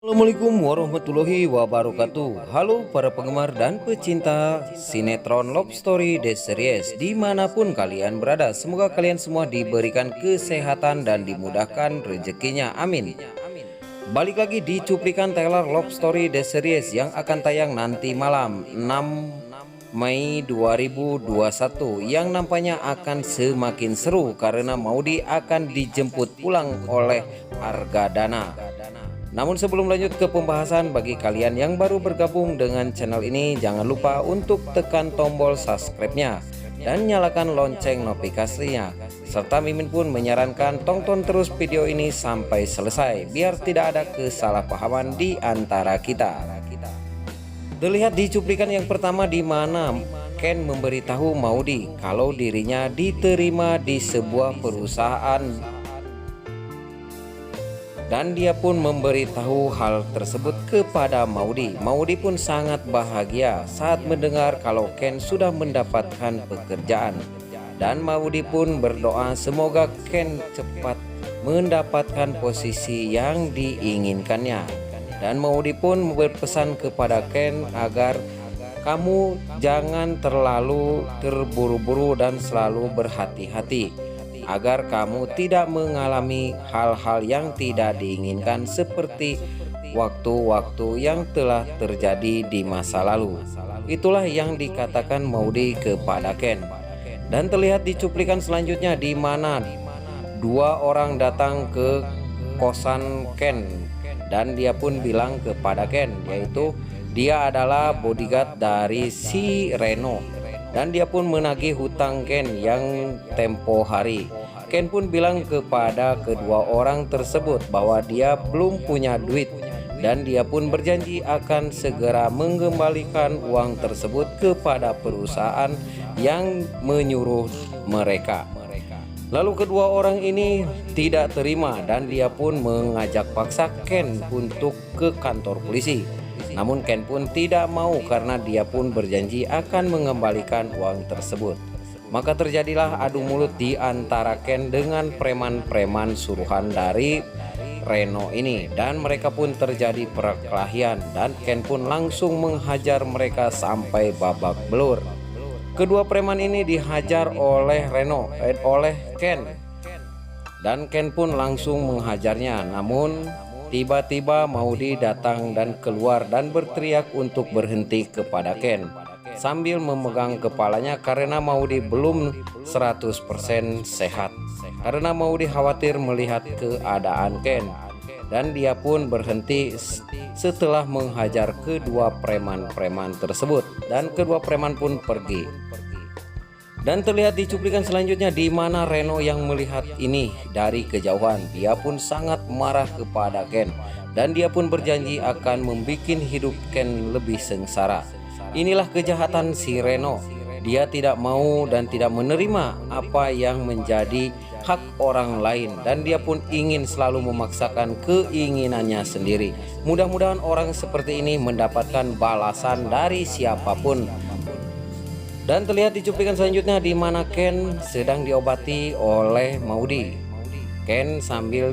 Assalamualaikum warahmatullahi wabarakatuh. Halo para penggemar dan pecinta sinetron Love Story The Series dimanapun kalian berada. Semoga kalian semua diberikan kesehatan dan dimudahkan rezekinya, amin. Balik lagi di cuplikan trailer Love Story The Series yang akan tayang nanti malam 6 Mei 2021, yang nampaknya akan semakin seru karena Maudy akan dijemput pulang oleh Argadana. Namun sebelum lanjut ke pembahasan, bagi kalian yang baru bergabung dengan channel ini, jangan lupa untuk tekan tombol subscribe-nya dan nyalakan lonceng notifikasinya. Serta Mimin pun menyarankan tonton terus video ini sampai selesai biar tidak ada kesalahpahaman di antara kita. Terlihat di cuplikan yang pertama di mana Ken memberitahu Maudy kalau dirinya diterima di sebuah perusahaan, dan dia pun memberitahu hal tersebut kepada Maudy. Maudy pun sangat bahagia saat mendengar kalau Ken sudah mendapatkan pekerjaan. Dan Maudy pun berdoa semoga Ken cepat mendapatkan posisi yang diinginkannya. Dan Maudy pun berpesan kepada Ken agar kamu jangan terlalu terburu-buru dan selalu berhati-hati, agar kamu tidak mengalami hal-hal yang tidak diinginkan seperti waktu-waktu yang telah terjadi di masa lalu. Itulah yang dikatakan Maudy kepada Ken. Dan terlihat di cuplikan selanjutnya di mana dua orang datang ke kosan Ken, dan dia pun bilang kepada Ken, yaitu dia adalah bodyguard dari si Reno, dan dia pun menagih hutang Ken yang tempo hari. Ken pun bilang kepada kedua orang tersebut bahwa dia belum punya duit, dan dia pun berjanji akan segera mengembalikan uang tersebut kepada perusahaan yang menyuruh mereka. Lalu kedua orang ini tidak terima dan dia pun mengajak paksa Ken untuk ke kantor polisi. Namun Ken pun tidak mau karena dia pun berjanji akan mengembalikan uang tersebut. Maka terjadilah adu mulut di antara Ken dengan preman-preman suruhan dari Reno ini, dan mereka pun terjadi perkelahian dan Ken pun langsung menghajar mereka sampai babak belur. Kedua preman ini dihajar oleh oleh Ken, dan Ken pun langsung menghajarnya. Namun tiba-tiba Maudy datang dan keluar dan berteriak untuk berhenti kepada Ken sambil memegang kepalanya karena Maudy belum 100% sehat. Karena Maudy khawatir melihat keadaan Ken, dan dia pun berhenti setelah menghajar kedua preman-preman tersebut, dan kedua preman pun pergi. Dan terlihat di cuplikan selanjutnya di mana Reno yang melihat ini dari kejauhan, dia pun sangat marah kepada Ken, dan dia pun berjanji akan membuat hidup Ken lebih sengsara. Inilah kejahatan si Reno. Dia tidak mau dan tidak menerima apa yang menjadi hak orang lain, dan dia pun ingin selalu memaksakan keinginannya sendiri. Mudah-mudahan orang seperti ini mendapatkan balasan dari siapapun. Dan terlihat di cuplikan selanjutnya di mana Ken sedang diobati oleh Maudy. Ken sambil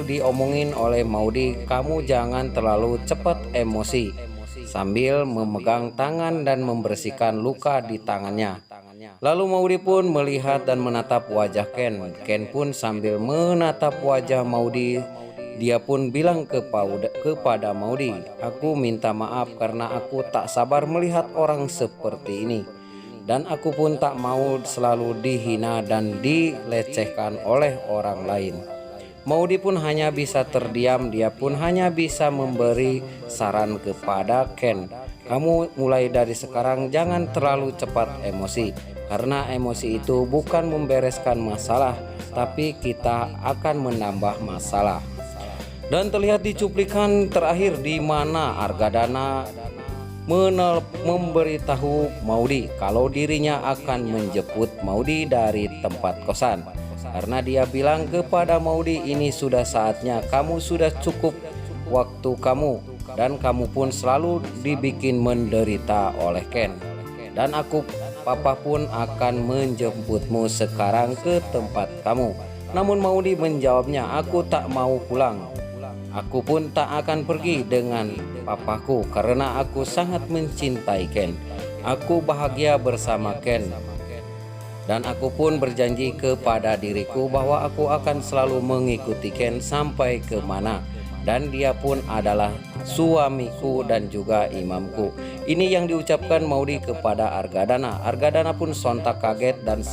diomongin oleh Maudy, kamu jangan terlalu cepat emosi, sambil memegang tangan dan membersihkan luka di tangannya. Lalu Maudy pun melihat dan menatap wajah Ken. Ken pun sambil menatap wajah Maudy, dia pun bilang kepada Maudy, aku minta maaf karena aku tak sabar melihat orang seperti ini, dan aku pun tak mau selalu dihina dan dilecehkan oleh orang lain. Maudy pun hanya bisa terdiam, dia pun hanya bisa memberi saran kepada Ken, kamu mulai dari sekarang jangan terlalu cepat emosi, karena emosi itu bukan membereskan masalah, tapi kita akan menambah masalah. Dan terlihat di cuplikan terakhir di mana Argadana memberitahu Maudy kalau dirinya akan menjemput Maudy dari tempat kosan. Karena dia bilang kepada Maudy, ini sudah saatnya, kamu sudah cukup waktu kamu, dan kamu pun selalu dibikin menderita oleh Ken, dan papa pun akan menjemputmu sekarang ke tempat kamu. Namun Maudy menjawabnya, aku tak mau pulang. Aku pun tak akan pergi dengan papaku karena aku sangat mencintai Ken. Aku bahagia bersama Ken. Dan aku pun berjanji kepada diriku bahwa aku akan selalu mengikuti Ken sampai ke mana. Dan dia pun adalah suamiku dan juga imamku. Ini yang diucapkan Maudy kepada Argadana. Argadana pun sontak kaget dan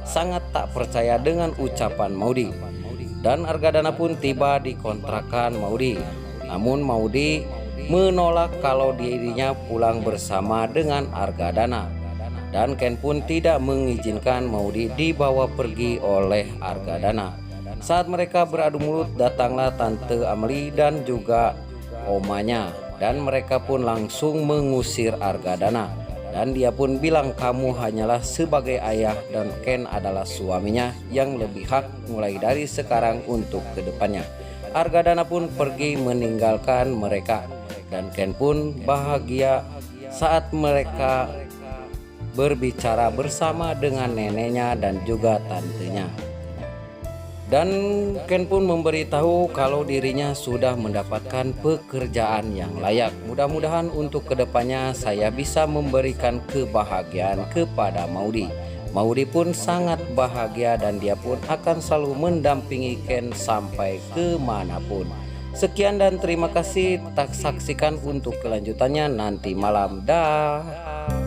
sangat tak percaya dengan ucapan Maudy. Dan Argadana pun tiba di kontrakan Maudy. Namun Maudy menolak kalau dirinya pulang bersama dengan Argadana. Dan Ken pun tidak mengizinkan Maudy dibawa pergi oleh Argadana. Saat mereka beradu mulut, datanglah Tante Amelie dan juga omanya. Dan mereka pun langsung mengusir Argadana. Dan dia pun bilang kamu hanyalah sebagai ayah dan Ken adalah suaminya yang lebih hak mulai dari sekarang untuk kedepannya. Argadana pun pergi meninggalkan mereka. Dan Ken pun bahagia saat mereka berbicara bersama dengan neneknya dan juga tantenya. Dan Ken pun memberitahu kalau dirinya sudah mendapatkan pekerjaan yang layak. Mudah-mudahan untuk kedepannya saya bisa memberikan kebahagiaan kepada Maudy. Maudy pun sangat bahagia dan dia pun akan selalu mendampingi Ken sampai kemanapun. Sekian dan terima kasih. Tak saksikan untuk kelanjutannya nanti malam. Dah.